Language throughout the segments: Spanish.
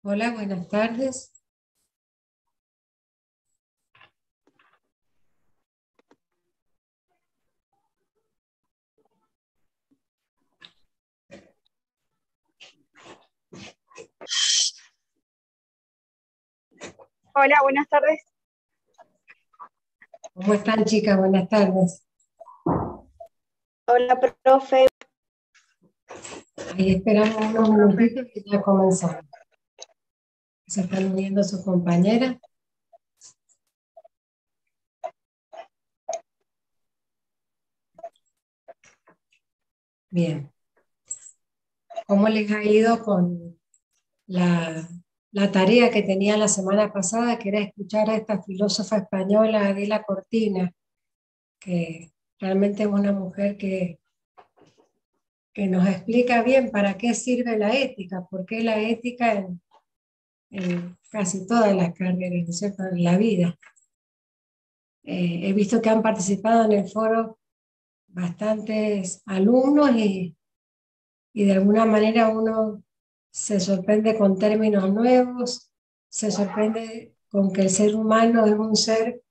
Hola, buenas tardes. Hola, buenas tardes. ¿Cómo están, chicas? Buenas tardes. Hola, profe. Ahí esperamos unos Profe. minutitos y ya comenzamos. Se están uniendo sus compañeras. Bien. ¿Cómo les ha ido con la, la tarea que tenía la semana pasada, que era escuchar a esta filósofa española, Adela Cortina, que realmente es una mujer que nos explica bien para qué sirve la ética, por qué la ética en casi todas las carreras, ¿no es cierto?, en la vida. He visto que han participado en el foro bastantes alumnos y de alguna manera uno se sorprende con términos nuevos, se sorprende con que el ser humano es un ser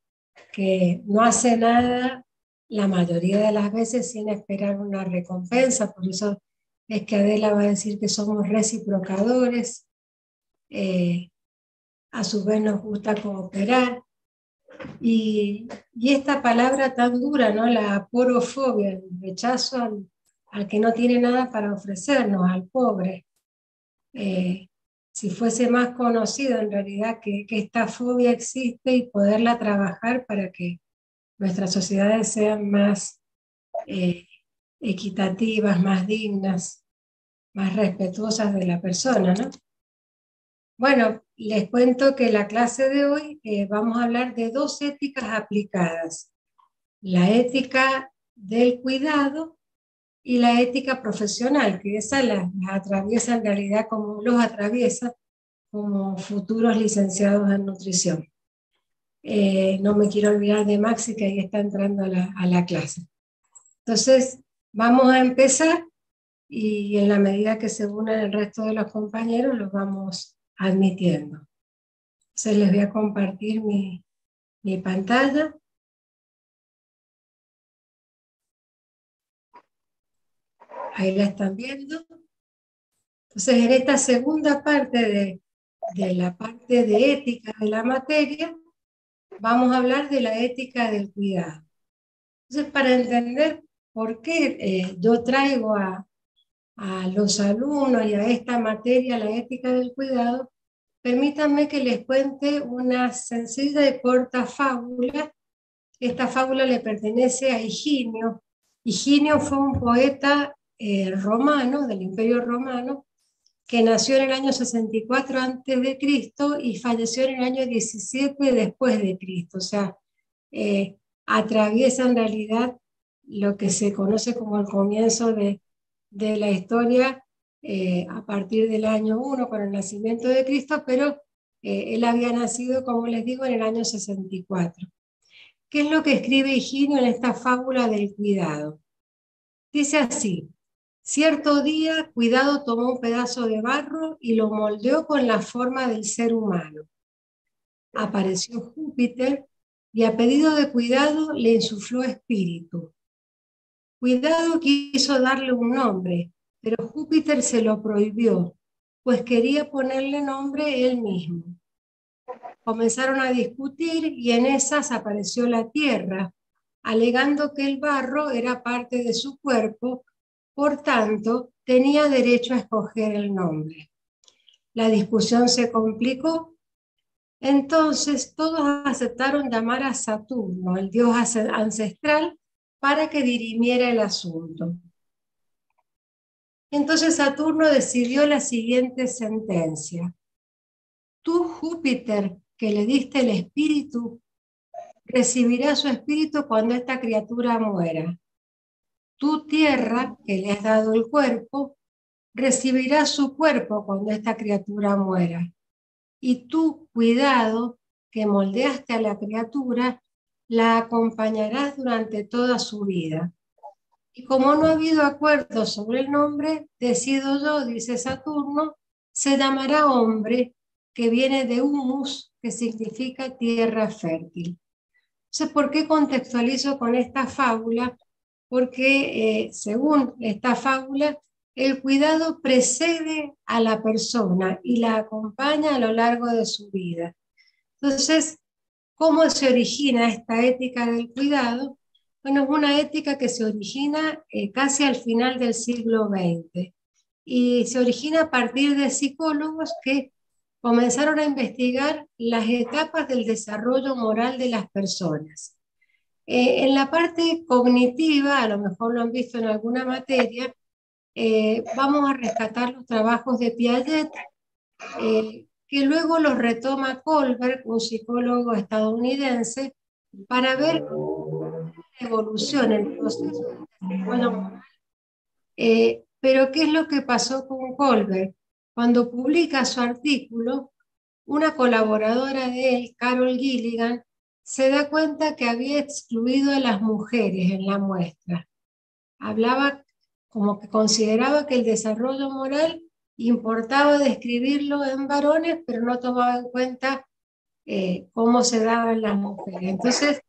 que no hace nada la mayoría de las veces sin esperar una recompensa. Por eso es que Adela va a decir que somos reciprocadores, eh, a su vez nos gusta cooperar. Y esta palabra tan dura, ¿no? La aporofobia, el rechazo al que no tiene nada para ofrecernos, al pobre. Eh, si fuese más conocido en realidad que esta fobia existe y poderla trabajar para que nuestras sociedades sean más eh, equitativas, más dignas, más respetuosas de la persona, ¿no? Bueno, les cuento que la clase de hoy vamos a hablar de dos éticas aplicadas: la ética del cuidado y la ética profesional, que esa las atraviesa en realidad como los atraviesa como futuros licenciados en nutrición. No me quiero olvidar de Maxi, que ahí está entrando a la clase. Entonces, vamos a empezar y en la medida que se unan el resto de los compañeros, los vamos admitiendo. Entonces, les voy a compartir mi pantalla. Ahí la están viendo. Entonces, en esta segunda parte de la parte de ética de la materia, vamos a hablar de la ética del cuidado. Entonces, para entender por qué yo traigo a los alumnos y a esta materia, la ética del cuidado, permítanme que les cuente una sencilla y corta fábula. Esta fábula le pertenece a Higinio. Higinio fue un poeta romano, del Imperio Romano, que nació en el año 64 antes de Cristo y falleció en el año 17 después de Cristo. O sea, atraviesa en realidad lo que se conoce como el comienzo de la historia a partir del año 1 con el nacimiento de Cristo, pero él había nacido, como les digo, en el año 64. ¿Qué es lo que escribe Higinio en esta fábula del cuidado? Dice así: cierto día, Cuidado tomó un pedazo de barro y lo moldeó con la forma del ser humano. Apareció Júpiter y a pedido de Cuidado le insufló espíritu. Cuidado quiso darle un nombre, pero Júpiter se lo prohibió, pues quería ponerle nombre él mismo. Comenzaron a discutir y en esas apareció la Tierra, alegando que el barro era parte de su cuerpo, por tanto, tenía derecho a escoger el nombre. La discusión se complicó, entonces todos aceptaron llamar a Saturno, el dios ancestral, para que dirimiera el asunto. Entonces Saturno decidió la siguiente sentencia: tú, Júpiter, que le diste el espíritu, recibirá su espíritu cuando esta criatura muera. Tú, Tierra, que le has dado el cuerpo, recibirás su cuerpo cuando esta criatura muera. Y tú, Cuidado, que moldeaste a la criatura, la acompañarás durante toda su vida. Y como no ha habido acuerdo sobre el nombre, decido yo, dice Saturno, se llamará hombre que viene de humus, que significa tierra fértil. Entonces, ¿por qué contextualizo con esta fábula? Porque según esta fábula, el cuidado precede a la persona y la acompaña a lo largo de su vida. Entonces, ¿cómo se origina esta ética del cuidado? Bueno, es una ética que se origina casi al final del siglo XX y se origina a partir de psicólogos que comenzaron a investigar las etapas del desarrollo moral de las personas. En la parte cognitiva, a lo mejor lo han visto en alguna materia, vamos a rescatar los trabajos de Piaget, que luego los retoma Kohlberg, un psicólogo estadounidense, para ver la evolución, el proceso del desarrollo moral. Pero ¿qué es lo que pasó con Kohlberg? Cuando publica su artículo, una colaboradora de él, Carol Gilligan, se da cuenta que había excluido a las mujeres en la muestra. Hablaba como que consideraba que el desarrollo moral importaba describirlo en varones, pero no tomaba en cuenta cómo se daba en las mujeres. Entonces,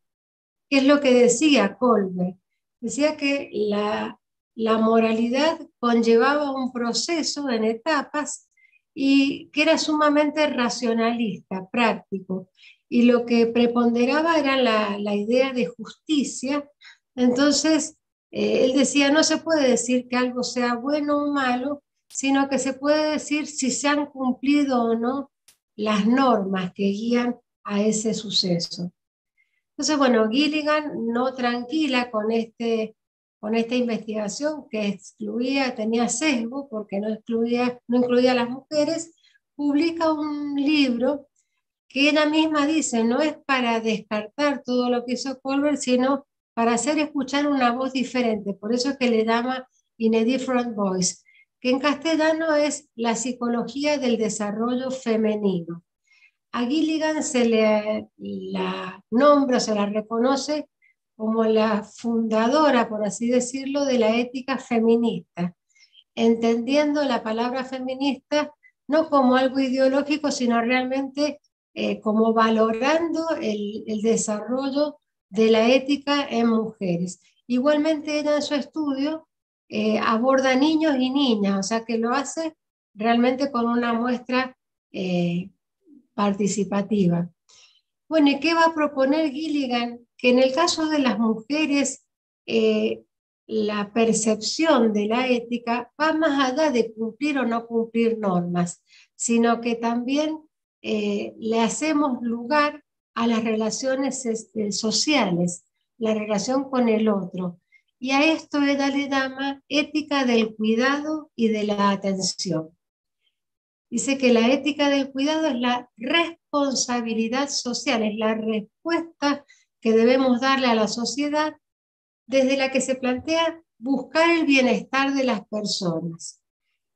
¿qué es lo que decía Kohlberg? Decía que la moralidad conllevaba un proceso en etapas y que era sumamente racionalista, práctico. Y lo que preponderaba era la idea de justicia. Entonces, él decía, no se puede decir que algo sea bueno o malo, sino que se puede decir si se han cumplido o no las normas que guían a ese suceso. Entonces, bueno, Gilligan, no tranquila con esta investigación que excluía, tenía sesgo porque no incluía a las mujeres, publica un libro que ella misma dice, no es para descartar todo lo que hizo Kohlberg, sino para hacer escuchar una voz diferente. Por eso es que le llama In a Different Voice, que en castellano es la psicología del desarrollo femenino. A Gilligan se la nombra, se la reconoce como la fundadora, por así decirlo, de la ética feminista, entendiendo la palabra feminista no como algo ideológico, sino realmente como valorando el desarrollo de la ética en mujeres. Igualmente ella en su estudio aborda niños y niñas, o sea que lo hace realmente con una muestra participativa. Bueno, ¿y qué va a proponer Gilligan? Que en el caso de las mujeres, la percepción de la ética va más allá de cumplir o no cumplir normas, sino que también le hacemos lugar a las relaciones sociales, la relación con el otro. Y a esto ella le llama ética del cuidado y de la atención. Dice que la ética del cuidado es la responsabilidad social, es la respuesta que debemos darle a la sociedad desde la que se plantea buscar el bienestar de las personas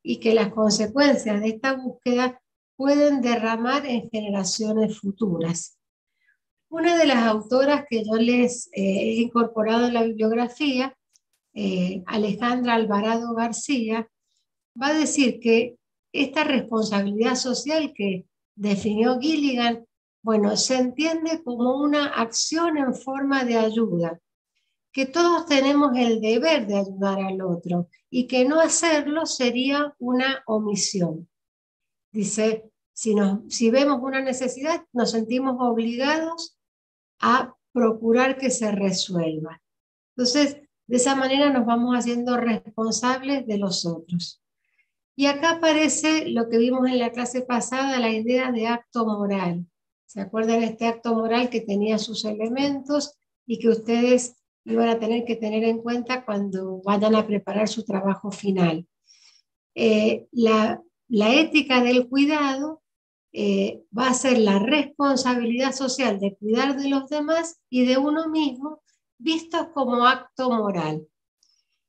y que las consecuencias de esta búsqueda pueden derramar en generaciones futuras. Una de las autoras que yo les he incorporado en la bibliografía, Alejandra Alvarado García, va a decir que esta responsabilidad social que definió Gilligan, bueno, se entiende como una acción en forma de ayuda, que todos tenemos el deber de ayudar al otro y que no hacerlo sería una omisión. Dice, si vemos una necesidad, nos sentimos obligados a procurar que se resuelva. Entonces, de esa manera nos vamos haciendo responsables de los otros. Y acá aparece lo que vimos en la clase pasada, la idea de acto moral. ¿Se acuerdan de este acto moral que tenía sus elementos y que ustedes iban a tener que tener en cuenta cuando vayan a preparar su trabajo final? La ética del cuidado va a ser la responsabilidad social de cuidar de los demás y de uno mismo, vistos como acto moral.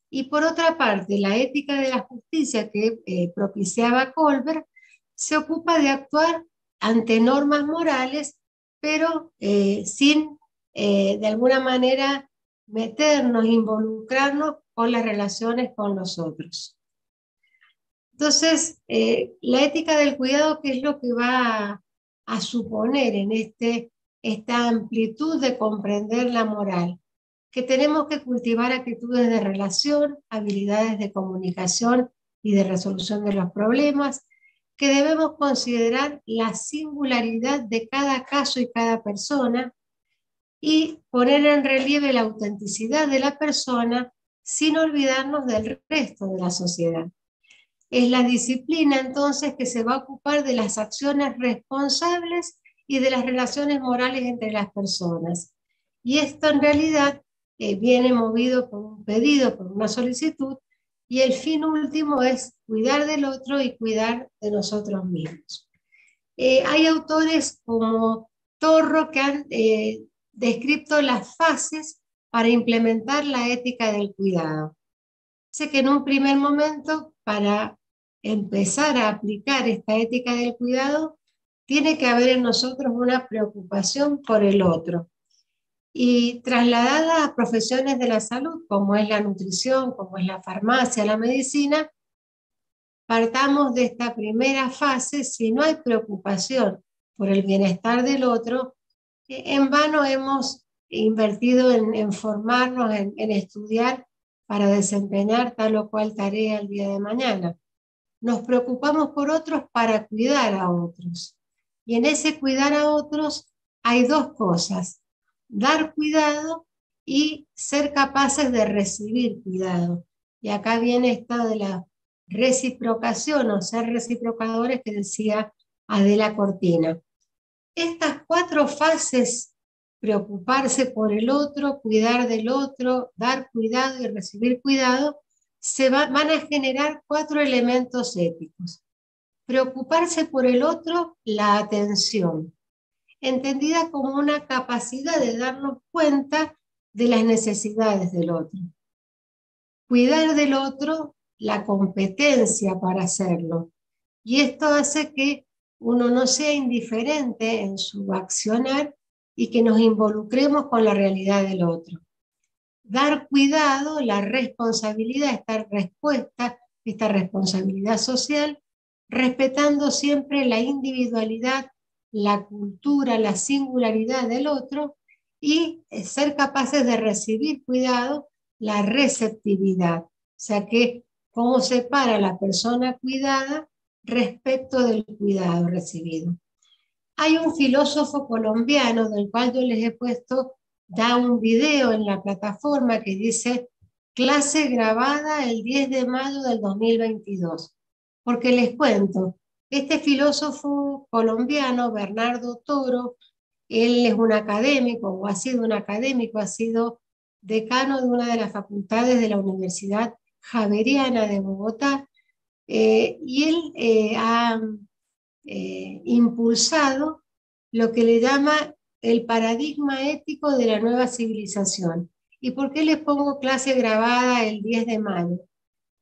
Y por otra parte, la ética de la justicia que propiciaba Kohlberg se ocupa de actuar ante normas morales, pero sin de alguna manera meternos, involucrarnos con las relaciones con los otros. Entonces, la ética del cuidado, ¿qué es lo que va a suponer en esta amplitud de comprender la moral? Que tenemos que cultivar actitudes de relación, habilidades de comunicación y de resolución de los problemas, que debemos considerar la singularidad de cada caso y cada persona y poner en relieve la autenticidad de la persona sin olvidarnos del resto de la sociedad. Es la disciplina entonces que se va a ocupar de las acciones responsables y de las relaciones morales entre las personas. Y esto en realidad viene movido por un pedido, por una solicitud, y el fin último es cuidar del otro y cuidar de nosotros mismos. Hay autores como Torro que han descrito las fases para implementar la ética del cuidado. Sé que en un primer momento, para empezar a aplicar esta ética del cuidado, tiene que haber en nosotros una preocupación por el otro. Y trasladada a profesiones de la salud, como es la nutrición, como es la farmacia, la medicina, partamos de esta primera fase. Si no hay preocupación por el bienestar del otro, en vano hemos invertido en formarnos, en estudiar para desempeñar tal o cual tarea el día de mañana. Nos preocupamos por otros para cuidar a otros. Y en ese cuidar a otros hay dos cosas: dar cuidado y ser capaces de recibir cuidado. Y acá viene esto de la reciprocación o ser reciprocadores que decía Adela Cortina. Estas cuatro fases, preocuparse por el otro, cuidar del otro, dar cuidado y recibir cuidado, van a generar cuatro elementos éticos. Preocuparse por el otro, la atención, entendida como una capacidad de darnos cuenta de las necesidades del otro. Cuidar del otro, la competencia para hacerlo. Y esto hace que uno no sea indiferente en su accionar y que nos involucremos con la realidad del otro. Dar cuidado, la responsabilidad, esta responsabilidad social, respetando siempre la individualidad, la cultura, la singularidad del otro y ser capaces de recibir cuidado, la receptividad. O sea que cómo se para la persona cuidada respecto del cuidado recibido. Hay un filósofo colombiano del cual yo les he puesto ya un video en la plataforma que dice clase grabada el 10 de mayo del 2022. Porque les cuento, este filósofo colombiano, Bernardo Toro, él es un académico, o ha sido un académico, ha sido decano de una de las facultades de la Universidad Javeriana de Bogotá, y él ha impulsado lo que le llama el paradigma ético de la nueva civilización. ¿Y por qué les pongo clase grabada el 10 de mayo?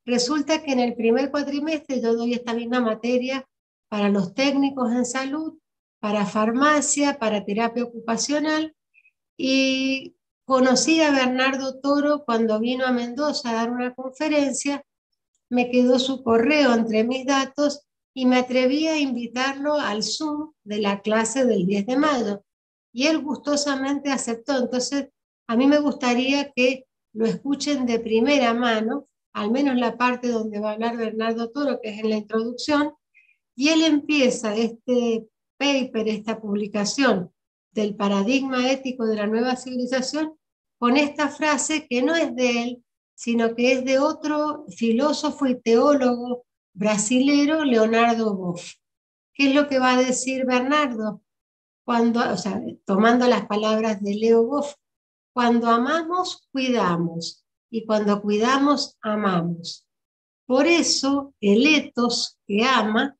Resulta que en el primer cuatrimestre yo doy esta misma materia para los técnicos en salud, para farmacia, para terapia ocupacional, y conocí a Bernardo Toro cuando vino a Mendoza a dar una conferencia. Me quedó su correo entre mis datos y me atreví a invitarlo al Zoom de la clase del 10 de mayo. Y él gustosamente aceptó. Entonces, a mí me gustaría que lo escuchen de primera mano, al menos la parte donde va a hablar Bernardo Toro, que es en la introducción, y él empieza este paper, esta publicación del paradigma ético de la nueva civilización, con esta frase que no es de él, sino que es de otro filósofo y teólogo brasilero, Leonardo Boff. ¿Qué es lo que va a decir Bernardo? O sea, tomando las palabras de Leo Boff: cuando amamos, cuidamos, y cuando cuidamos, amamos. Por eso, el ethos que ama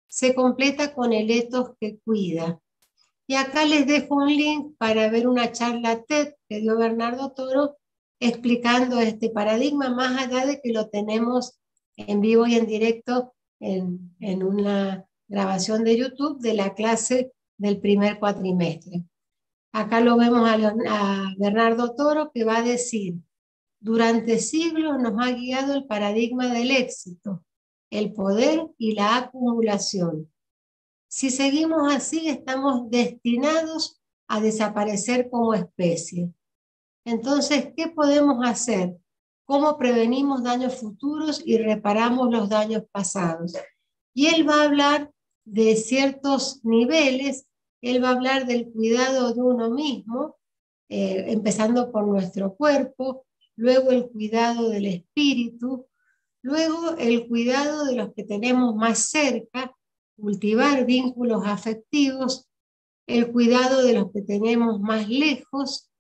se completa con el ethos que cuida. Y acá les dejo un link para ver una charla TED que dio Bernardo Toro explicando este paradigma, más allá de que lo tenemos en vivo y en directo en una grabación de YouTube de la clase del primer cuatrimestre. Acá lo vemos a Bernardo Toro, que va a decir: durante siglos nos ha guiado el paradigma del éxito, el poder y la acumulación. Si seguimos así, estamos destinados a desaparecer como especie. Entonces, ¿qué podemos hacer? ¿Cómo prevenimos daños futuros y reparamos los daños pasados? Y él va a hablar de ciertos niveles, él va a hablar del cuidado de uno mismo, empezando por nuestro cuerpo, luego el cuidado del espíritu, luego el cuidado de los que tenemos más cerca, cultivar vínculos afectivos, el cuidado de los que tenemos más lejos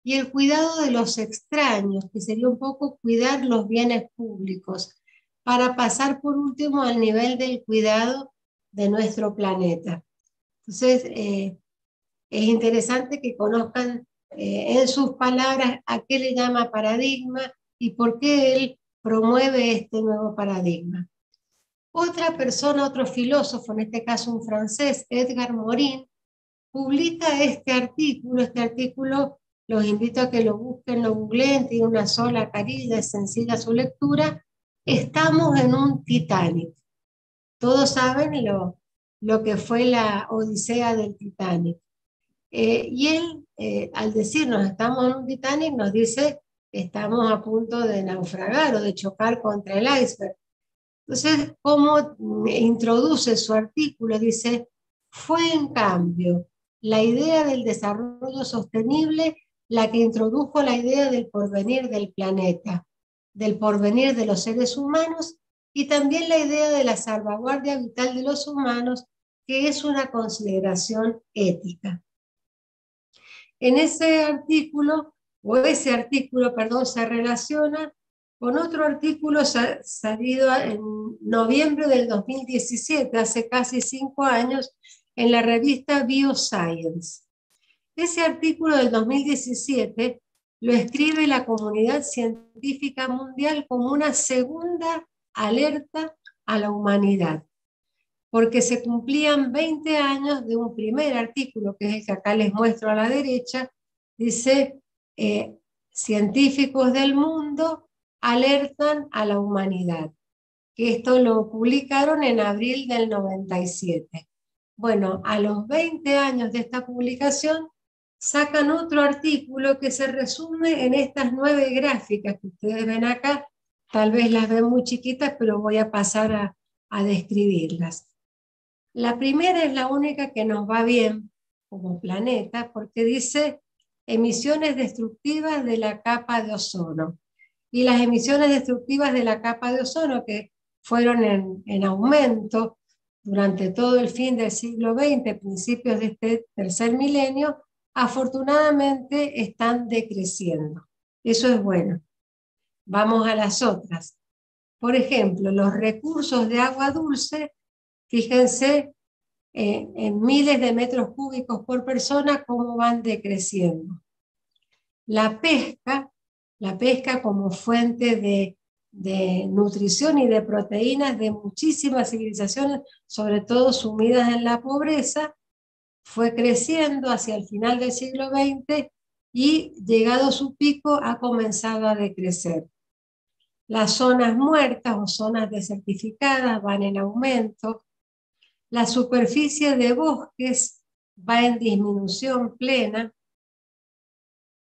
y el cuidado de los extraños, que sería un poco cuidar los bienes públicos, para pasar por último al nivel del cuidado de nuestro planeta. Entonces, es interesante que conozcan en sus palabras a qué le llama paradigma y por qué él promueve este nuevo paradigma. Otra persona, otro filósofo, en este caso un francés, Edgar Morin, publica este artículo los invito a que lo busquen, lo googleen, tiene una sola carilla, es sencilla su lectura. Estamos en un Titanic. Todos saben lo que fue la odisea del Titanic. Y él, al decirnos estamos en un Titanic, nos dice estamos a punto de naufragar o de chocar contra el iceberg. Entonces, ¿cómo introduce su artículo? Dice, fue en cambio la idea del desarrollo sostenible la que introdujo la idea del porvenir del planeta, del porvenir de los seres humanos y también la idea de la salvaguardia vital de los humanos, que es una consideración ética. En ese artículo, perdón, se relaciona con otro artículo salido en noviembre del 2017, hace casi 5 años, en la revista Bioscience. Ese artículo del 2017 lo escribe la comunidad científica mundial como una segunda alerta a la humanidad, porque se cumplían 20 años de un primer artículo, que es el que acá les muestro a la derecha, dice, científicos del mundo alertan a la humanidad, que esto lo publicaron en abril del 97. Bueno, a los 20 años de esta publicación, sacan otro artículo que se resume en estas 9 gráficas que ustedes ven acá, tal vez las ven muy chiquitas, pero voy a pasar a describirlas. La primera es la única que nos va bien como planeta, porque dice emisiones destructivas de la capa de ozono. Y las emisiones destructivas de la capa de ozono, que fueron en aumento durante todo el fin del siglo XX, principios de este tercer milenio, afortunadamente están decreciendo. Eso es bueno. Vamos a las otras. Por ejemplo, los recursos de agua dulce, fíjense en miles de metros cúbicos por persona, cómo van decreciendo. La pesca como fuente de nutrición y de proteínas de muchísimas civilizaciones, sobre todo sumidas en la pobreza, fue creciendo hacia el final del siglo XX y, llegado a su pico, ha comenzado a decrecer. Las zonas muertas o zonas desertificadas van en aumento. La superficie de bosques va en disminución plena.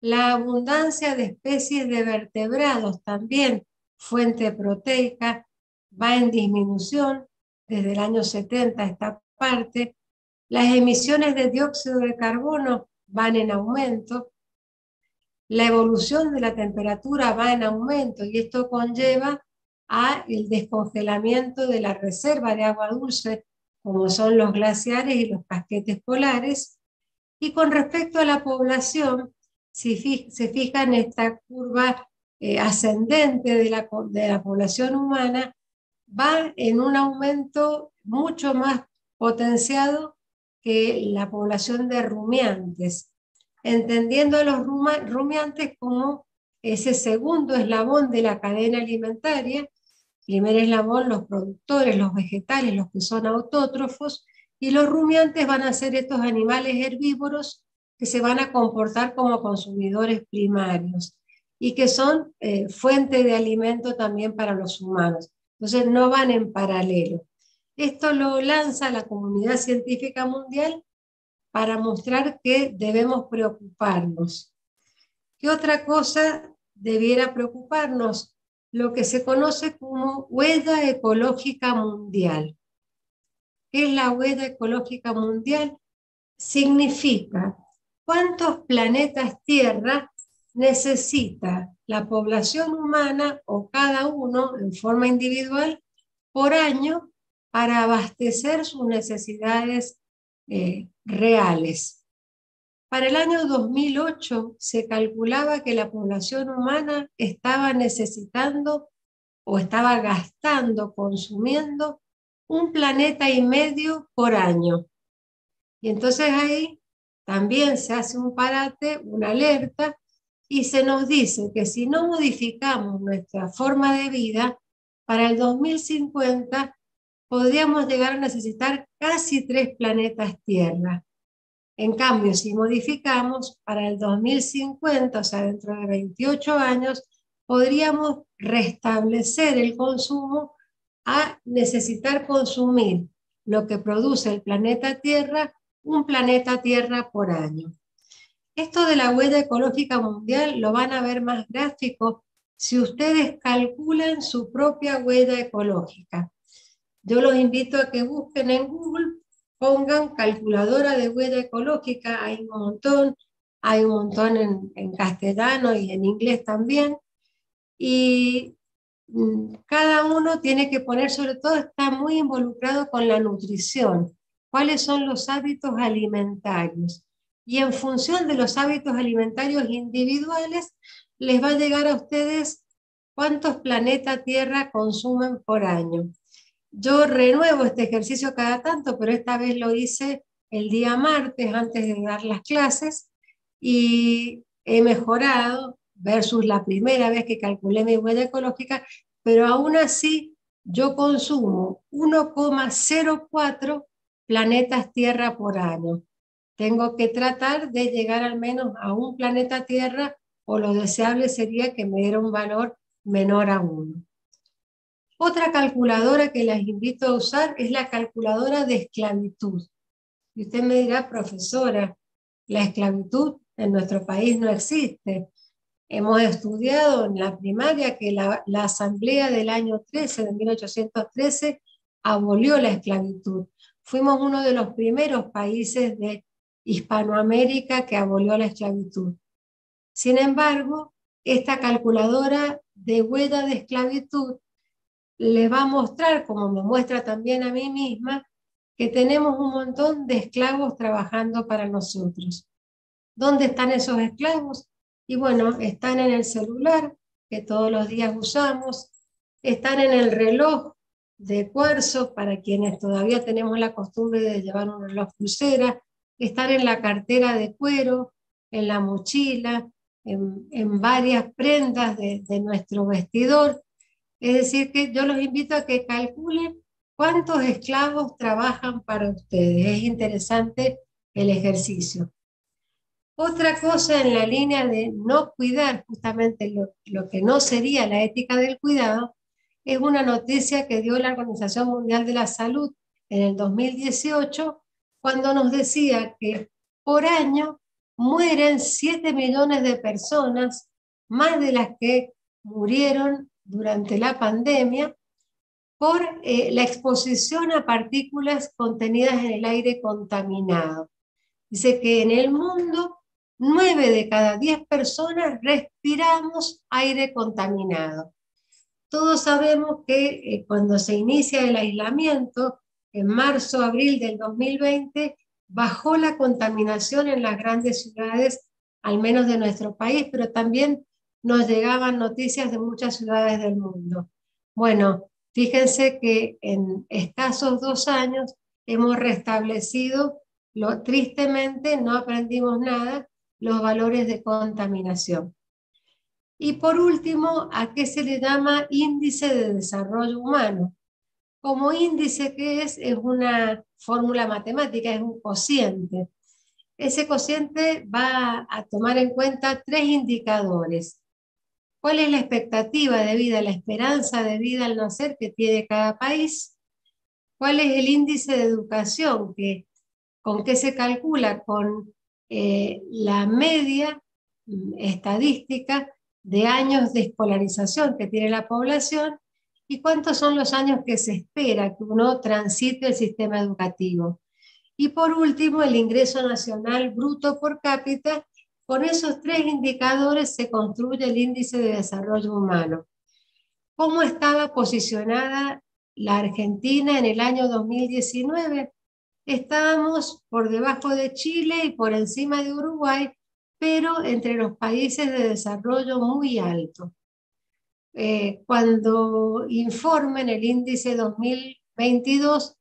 La abundancia de especies de vertebrados, también fuente proteica, va en disminución desde el año 70 a esta parte. Las emisiones de dióxido de carbono van en aumento. La evolución de la temperatura va en aumento y esto conlleva a el descongelamiento de la reserva de agua dulce, como son los glaciares y los casquetes polares. Y con respecto a la población, si se fijan, esta curva ascendente de la población humana va en un aumento mucho más potenciado que la población de rumiantes, entendiendo a los rumiantes como ese segundo eslabón de la cadena alimentaria. Primer eslabón, los productores, los vegetales, los que son autótrofos, y los rumiantes van a ser estos animales herbívoros que se van a comportar como consumidores primarios y que son fuente de alimento también para los humanos. Entonces no van en paralelo. Esto lo lanza la comunidad científica mundial para mostrar que debemos preocuparnos. ¿Qué otra cosa debiera preocuparnos? Lo que se conoce como huella ecológica mundial. ¿Qué es la huella ecológica mundial? Significa cuántos planetas Tierra necesita la población humana o cada uno en forma individual por año para abastecer sus necesidades reales. Para el año 2008 se calculaba que la población humana estaba necesitando o estaba gastando, consumiendo 1,5 planetas por año. Y entonces ahí también se hace un parate, una alerta, y se nos dice que si no modificamos nuestra forma de vida, para el 2050 podríamos llegar a necesitar casi 3 planetas Tierra. En cambio, si modificamos, para el 2050, o sea, dentro de 28 años, podríamos restablecer el consumo a necesitar consumir lo que produce el planeta Tierra, 1 planeta Tierra por año. Esto de la huella ecológica mundial lo van a ver más gráfico si ustedes calculan su propia huella ecológica. Yo los invito a que busquen en Google, pongan calculadora de huella ecológica, hay un montón en castellano y en inglés también, y cada uno tiene que poner, sobre todo está muy involucrado con la nutrición, cuáles son los hábitos alimentarios. Y en función de los hábitos alimentarios individuales, les va a llegar a ustedes cuántos planetas Tierra consumen por año. Yo renuevo este ejercicio cada tanto, pero esta vez lo hice el día martes antes de dar las clases y he mejorado versus la primera vez que calculé mi huella ecológica, pero aún así yo consumo 1,04 planetas Tierra por año. Tengo que tratar de llegar al menos a 1 planeta Tierra, o lo deseable sería que me diera un valor menor a 1. Otra calculadora que las invito a usar es la calculadora de esclavitud. Y usted me dirá, profesora, la esclavitud en nuestro país no existe. Hemos estudiado en la primaria que la Asamblea del año 13, de 1813, abolió la esclavitud. Fuimos uno de los primeros países de Hispanoamérica que abolió la esclavitud. Sin embargo, esta calculadora de huella de esclavitud les va a mostrar, como me muestra también a mí misma, que tenemos un montón de esclavos trabajando para nosotros. ¿Dónde están esos esclavos? Y bueno, están en el celular, que todos los días usamos, están en el reloj de cuarzo, para quienes todavía tenemos la costumbre de llevar un reloj pulsera, están en la cartera de cuero, en la mochila, en varias prendas de nuestro vestidor. Es decir, que yo los invito a que calculen cuántos esclavos trabajan para ustedes. Es interesante el ejercicio. Otra cosa en la línea de no cuidar, justamente lo que no sería la ética del cuidado, es una noticia que dio la Organización Mundial de la Salud en el 2018, cuando nos decía que por año mueren 7 millones de personas, más de las que murieron durante la pandemia, por la exposición a partículas contenidas en el aire contaminado. Dice que en el mundo 9 de cada 10 personas respiramos aire contaminado. Todos sabemos que cuando se inicia el aislamiento, en marzo, abril del 2020, bajó la contaminación en las grandes ciudades, al menos de nuestro país, pero también nos llegaban noticias de muchas ciudades del mundo. Bueno, fíjense que en escasos 2 años hemos restablecido, tristemente no aprendimos nada, los valores de contaminación. Y por último, ¿a qué se le llama índice de desarrollo humano? Como índice, ¿qué es? Es una fórmula matemática, es un cociente. Ese cociente va a tomar en cuenta 3 indicadores. cuál es la expectativa de vida, la esperanza de vida al nacer que tiene cada país, cuál es el índice de educación, con qué se calcula, con la media estadística de años de escolarización que tiene la población y cuántos son los años que se espera que uno transite el sistema educativo. Y por último, el ingreso nacional bruto por cápita. Con esos tres indicadores se construye el índice de desarrollo humano. ¿Cómo estaba posicionada la Argentina en el año 2019? Estábamos por debajo de Chile y por encima de Uruguay, pero entre los países de desarrollo muy alto. Cuando informen el índice 2022,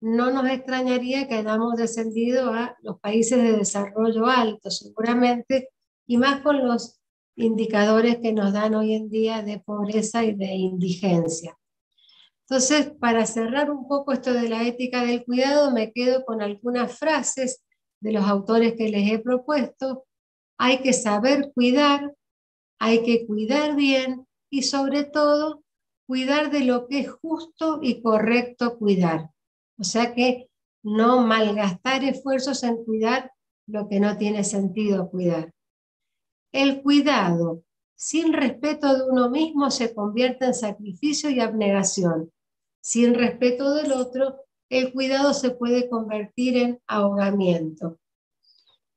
no nos extrañaría que hayamos descendido a los países de desarrollo alto, seguramente, y más con los indicadores que nos dan hoy en día de pobreza y de indigencia. Entonces, para cerrar un poco esto de la ética del cuidado, me quedo con algunas frases de los autores que les he propuesto. Hay que saber cuidar, hay que cuidar bien y sobre todo cuidar de lo que es justo y correcto cuidar. O sea que no malgastar esfuerzos en cuidar lo que no tiene sentido cuidar. El cuidado sin respeto de uno mismo se convierte en sacrificio y abnegación. Sin respeto del otro, el cuidado se puede convertir en ahogamiento.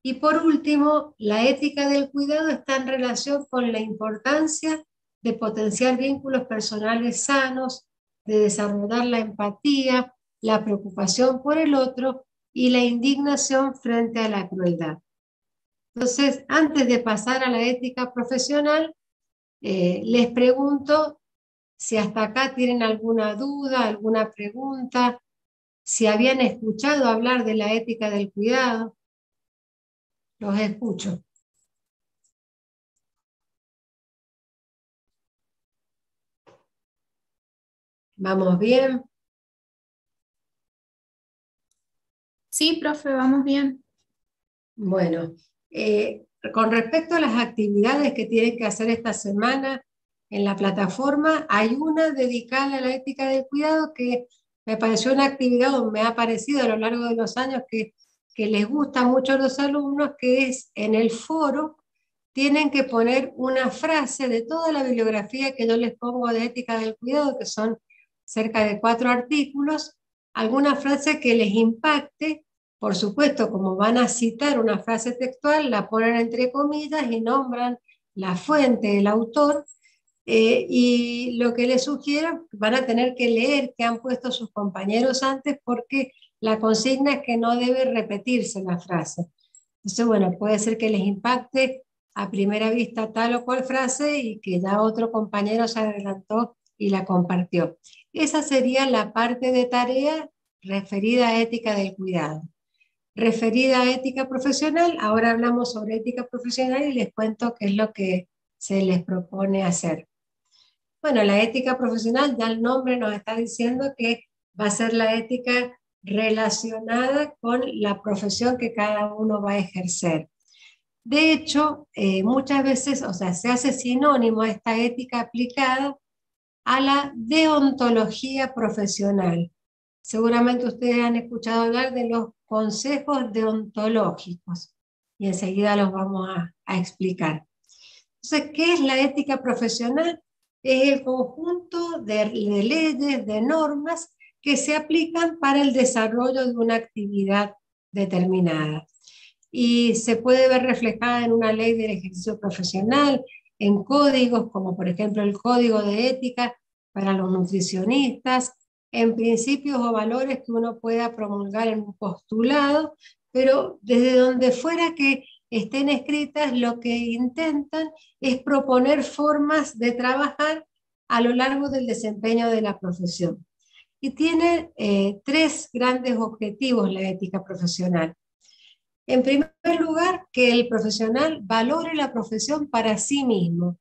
Y por último, la ética del cuidado está en relación con la importancia de potenciar vínculos personales sanos, de desarrollar la empatía, la preocupación por el otro y la indignación frente a la crueldad. Entonces, antes de pasar a la ética profesional, les pregunto si hasta acá tienen alguna duda, alguna pregunta, si habían escuchado hablar de la ética del cuidado. Los escucho. ¿Vamos bien? Sí, profe, vamos bien. Bueno, con respecto a las actividades que tienen que hacer esta semana en la plataforma, hay una dedicada a la ética del cuidado que me pareció una actividad, o me ha parecido a lo largo de los años que les gusta mucho a los alumnos, que es en el foro, tienen que poner una frase de toda la bibliografía que yo les pongo de ética del cuidado, que son cerca de 4 artículos, alguna frase que les impacte. Por supuesto, como van a citar una frase textual, la ponen entre comillas y nombran la fuente, el autor, y lo que les sugiero, van a tener que leer qué han puesto sus compañeros antes, porque la consigna es que no debe repetirse la frase. Entonces, bueno, puede ser que les impacte a primera vista tal o cual frase y que ya otro compañero se adelantó y la compartió. Esa sería la parte de tarea referida a ética del cuidado. Referida a ética profesional, ahora hablamos sobre ética profesional y les cuento qué es lo que se les propone hacer. Bueno, la ética profesional, ya el nombre nos está diciendo que va a ser la ética relacionada con la profesión que cada uno va a ejercer. De hecho, muchas veces, o sea, se hace sinónimo a esta ética aplicada a la deontología profesional. Seguramente ustedes han escuchado hablar de los consejos deontológicos y enseguida los vamos a explicar. Entonces, ¿qué es la ética profesional? Es el conjunto de leyes, de normas que se aplican para el desarrollo de una actividad determinada. Y se puede ver reflejada en una ley del ejercicio profesional, en códigos como por ejemplo el Código de Ética para los nutricionistas, en principios o valores que uno pueda promulgar en un postulado, pero desde donde fuera que estén escritas, lo que intentan es proponer formas de trabajar a lo largo del desempeño de la profesión. Y tiene 3 grandes objetivos la ética profesional. En primer lugar, que el profesional valore la profesión para sí mismo,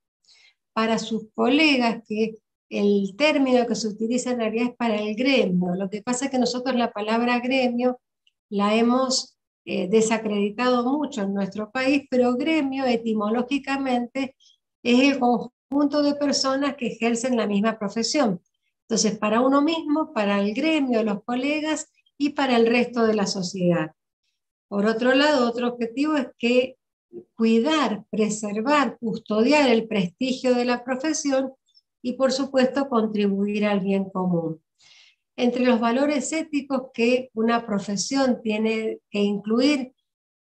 para sus colegas, que el término que se utiliza en realidad es para el gremio. Lo que pasa es que nosotros la palabra gremio la hemos desacreditado mucho en nuestro país, pero gremio etimológicamente es el conjunto conjunto de personas que ejercen la misma profesión. Entonces, para uno mismo, para el gremio, los colegas y para el resto de la sociedad. Por otro lado, otro objetivo es que cuidar, preservar, custodiar el prestigio de la profesión y, por supuesto, contribuir al bien común. Entre los valores éticos que una profesión tiene que incluir,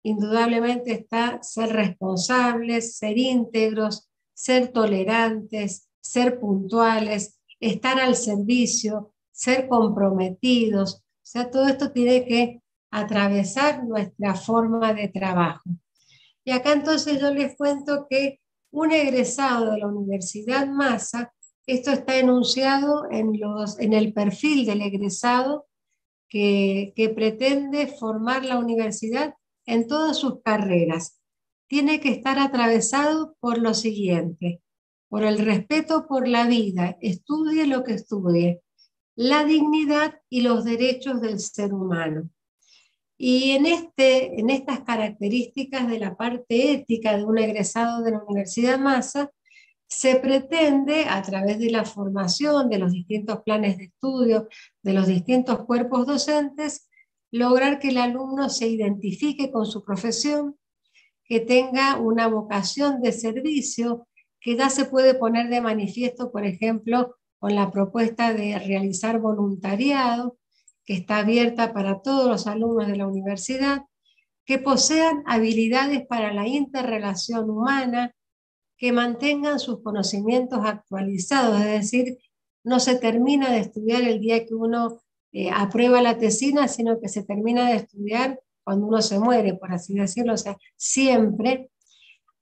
indudablemente está ser responsables, ser íntegros, ser tolerantes, ser puntuales, estar al servicio, ser comprometidos. O sea, todo esto tiene que atravesar nuestra forma de trabajo. Y acá entonces yo les cuento que un egresado de la Universidad Massa, esto está enunciado en el perfil del egresado que pretende formar la universidad en todas sus carreras. Tiene que estar atravesado por lo siguiente: por el respeto por la vida, estudie lo que estudie, la dignidad y los derechos del ser humano. Y en estas características de la parte ética de un egresado de la Universidad Massa, se pretende, a través de la formación, de los distintos planes de estudio, de los distintos cuerpos docentes, lograr que el alumno se identifique con su profesión, que tenga una vocación de servicio, que ya se puede poner de manifiesto, por ejemplo, con la propuesta de realizar voluntariado, que está abierta para todos los alumnos de la universidad, que posean habilidades para la interrelación humana, que mantengan sus conocimientos actualizados, es decir, no se termina de estudiar el día que uno aprueba la tesina, sino que se termina de estudiar cuando uno se muere, por así decirlo, o sea, siempre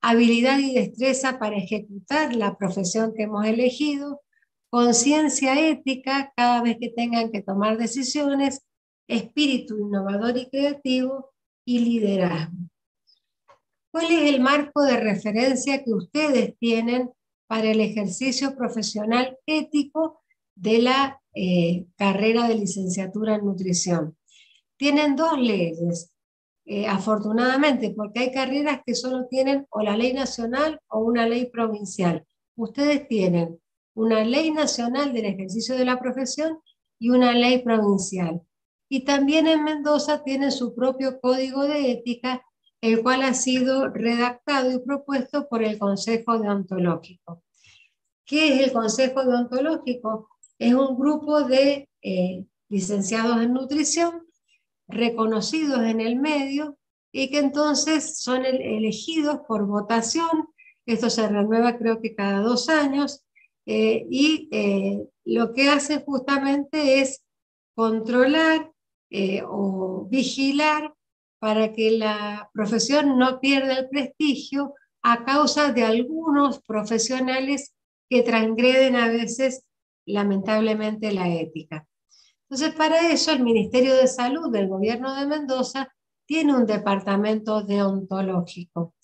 habilidad y destreza para ejecutar la profesión que hemos elegido, conciencia ética cada vez que tengan que tomar decisiones, espíritu innovador y creativo y liderazgo. ¿Cuál es el marco de referencia que ustedes tienen para el ejercicio profesional ético de la carrera de licenciatura en nutrición? Tienen dos leyes, afortunadamente, porque hay carreras que solo tienen o la ley nacional o una ley provincial. Ustedes tienen una ley nacional del ejercicio de la profesión y una ley provincial. Y también en Mendoza tienen su propio código de ética, el cual ha sido redactado y propuesto por el Consejo Deontológico. ¿Qué es el Consejo Deontológico? Es un grupo de licenciados en nutrición, reconocidos en el medio, y que entonces son elegidos por votación. Esto se renueva creo que cada 2 años, y lo que hace justamente es controlar o vigilar para que la profesión no pierda el prestigio a causa de algunos profesionales que transgreden a veces, lamentablemente, la ética. Entonces, para eso el Ministerio de Salud del Gobierno de Mendoza tiene un departamento deontológico.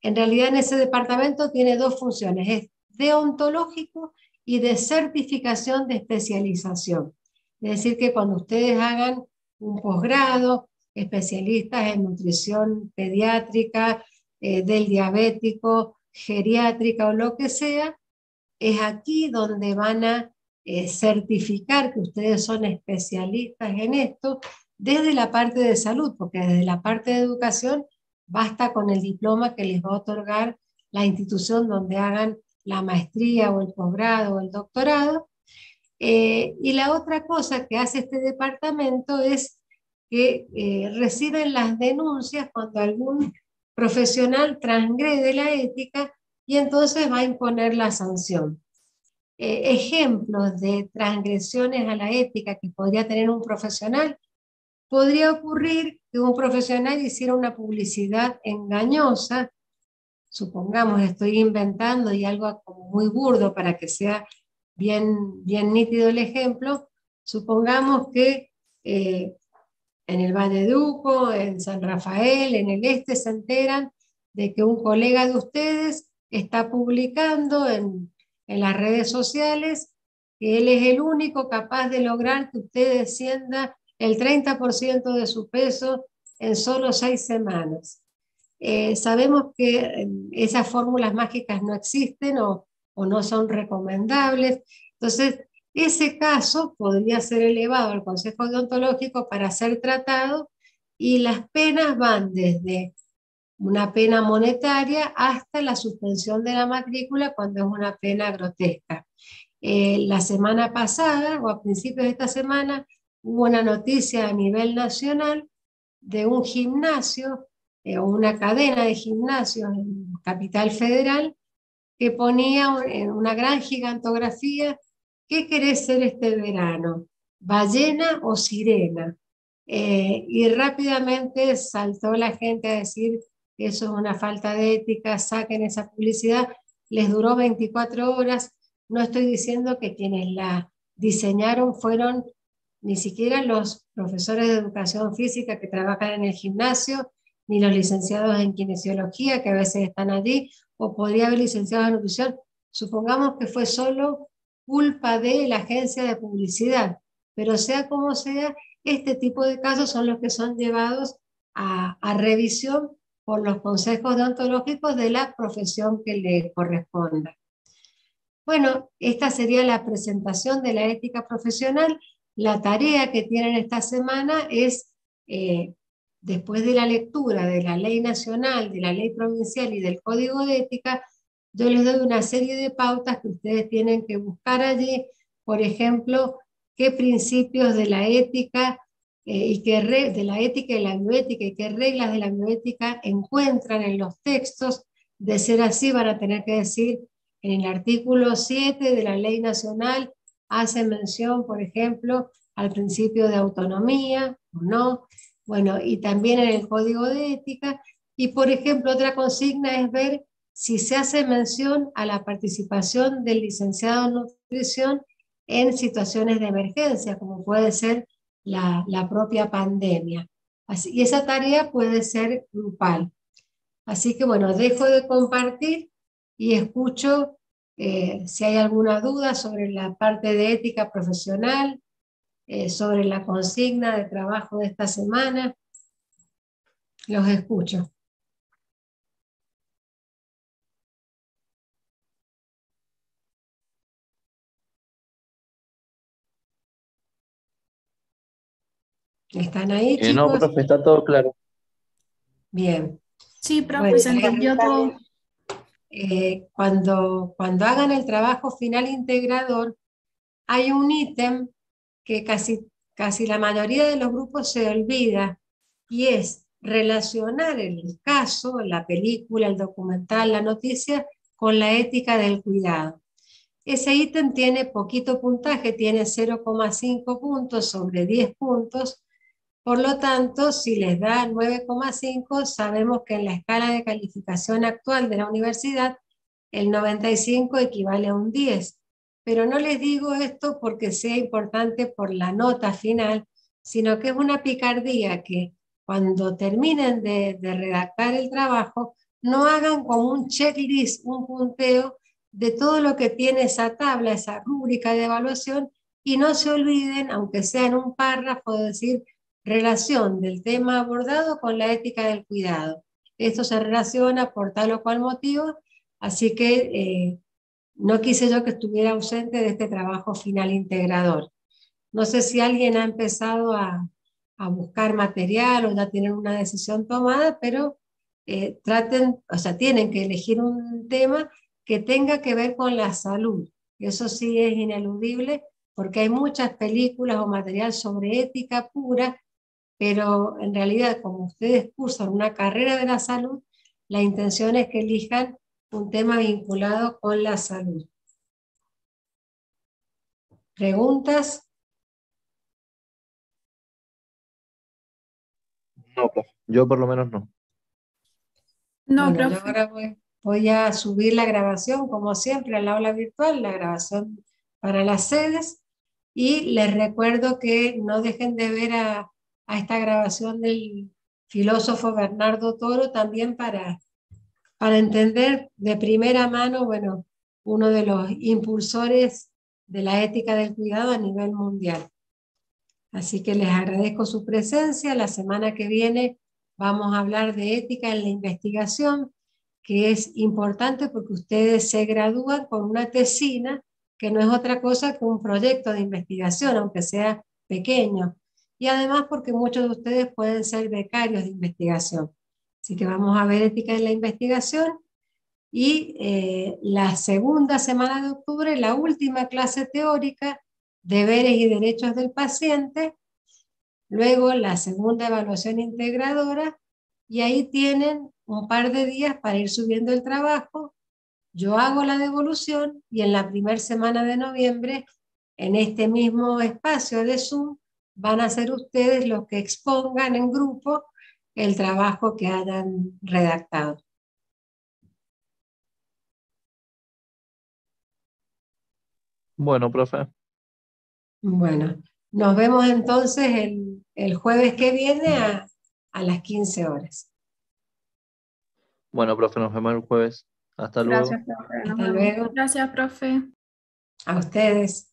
En realidad, en ese departamento tiene dos funciones: es deontológico y de certificación de especialización. Es decir, que cuando ustedes hagan un posgrado, especialistas en nutrición pediátrica, del diabético, geriátrica o lo que sea, es aquí donde van a certificar que ustedes son especialistas en esto desde la parte de salud, porque desde la parte de educación basta con el diploma que les va a otorgar la institución donde hagan la maestría o el posgrado o el doctorado. Y la otra cosa que hace este departamento es que reciben las denuncias cuando algún profesional transgrede la ética, y entonces va a imponer la sanción. Ejemplos de transgresiones a la ética que podría tener un profesional: podría ocurrir que un profesional hiciera una publicidad engañosa, supongamos, estoy inventando y algo como muy burdo para que sea bien nítido el ejemplo, supongamos que en el Valle de Uco, en San Rafael, en el este, se enteran de que un colega de ustedes está publicando en las redes sociales que él es el único capaz de lograr que usted descienda el 30% de su peso en solo 6 semanas. Sabemos que esas fórmulas mágicas no existen, o o no son recomendables. Entonces, ese caso podría ser elevado al Consejo Deontológico para ser tratado y las penas van desde una pena monetaria hasta la suspensión de la matrícula cuando es una pena grotesca. La semana pasada o a principios de esta semana hubo una noticia a nivel nacional de un gimnasio o una cadena de gimnasios en Capital Federal que ponía en una gran gigantografía: ¿qué querés ser este verano? ¿Ballena o sirena? Y rápidamente saltó la gente a decir que eso es una falta de ética, saquen esa publicidad. Les duró 24 horas. No estoy diciendo que quienes la diseñaron fueron ni siquiera los profesores de educación física que trabajan en el gimnasio, ni los licenciados en kinesiología que a veces están allí, o podría haber licenciados en nutrición. Supongamos que fue solo culpa de la agencia de publicidad, pero sea como sea, este tipo de casos son los que son llevados a revisión por los consejos deontológicos de la profesión que le corresponda. Bueno, esta sería la presentación de la ética profesional. La tarea que tienen esta semana es, después de la lectura de la ley nacional, de la ley provincial y del código de ética, yo les doy una serie de pautas que ustedes tienen que buscar allí. Por ejemplo, qué principios de la ética de la ética y la bioética y qué reglas de la bioética encuentran en los textos. De ser así, van a tener que decir: en el artículo 7 de la Ley Nacional hace mención, por ejemplo, al principio de autonomía, o no. Bueno, y también en el Código de Ética. Y, por ejemplo, otra consigna es ver si se hace mención a la participación del licenciado en nutrición en situaciones de emergencia, como puede ser la propia pandemia. Y esa tarea puede ser grupal. Así que bueno, dejo de compartir y escucho si hay alguna duda sobre la parte de ética profesional, sobre la consigna de trabajo de esta semana. Los escucho. ¿Están ahí, No, chicos? profe, está todo claro. Bien. Sí, profe, Bueno, se entendió todo. cuando hagan el trabajo final integrador, hay un ítem que casi la mayoría de los grupos se olvida, y es relacionar el caso, la película, el documental, la noticia, con la ética del cuidado. Ese ítem tiene poquito puntaje, tiene 0,5 puntos sobre 10 puntos. Por lo tanto, si les da 9,5, sabemos que en la escala de calificación actual de la universidad, el 95 equivale a un 10. Pero no les digo esto porque sea importante por la nota final, sino que es una picardía que cuando terminen de redactar el trabajo, no hagan como un checklist, un punteo de todo lo que tiene esa tabla, esa rúbrica de evaluación, y no se olviden, aunque sea en un párrafo, de decir: relación del tema abordado con la ética del cuidado. Esto se relaciona por tal o cual motivo, así que no quise yo que estuviera ausente de este trabajo final integrador. No sé si alguien ha empezado a buscar material o ya tienen una decisión tomada, pero tienen que elegir un tema que tenga que ver con la salud. Eso sí es ineludible, porque hay muchas películas o material sobre ética pura, pero en realidad, como ustedes cursan una carrera de la salud, la intención es que elijan un tema vinculado con la salud. ¿Preguntas? No, profe. Yo por lo menos no. No, Bueno, yo profe. ahora voy a subir la grabación, como siempre, al aula virtual, la grabación para las sedes, y les recuerdo que no dejen de ver a esta grabación del filósofo Bernardo Toro, también para entender de primera mano, bueno, uno de los impulsores de la ética del cuidado a nivel mundial. Así que les agradezco su presencia. La semana que viene vamos a hablar de ética en la investigación. que es importante porque ustedes se gradúan con una tesina, que no es otra cosa que un proyecto de investigación, aunque sea pequeño. Y además porque muchos de ustedes pueden ser becarios de investigación. Así que vamos a ver ética en la investigación. Y la segunda semana de octubre, la última clase teórica, deberes y derechos del paciente. Luego la segunda evaluación integradora, y ahí tienen un par de días para ir subiendo el trabajo. Yo hago la devolución y en la primera semana de noviembre, en este mismo espacio de Zoom, van a ser ustedes los que expongan en grupo el trabajo que hayan redactado. Bueno, profe. Bueno, nos vemos entonces el jueves que viene a las 15 horas. Bueno, profe, nos vemos el jueves. Hasta luego. Gracias, profe. Nos Hasta vemos. luego. Gracias, profe. A ustedes.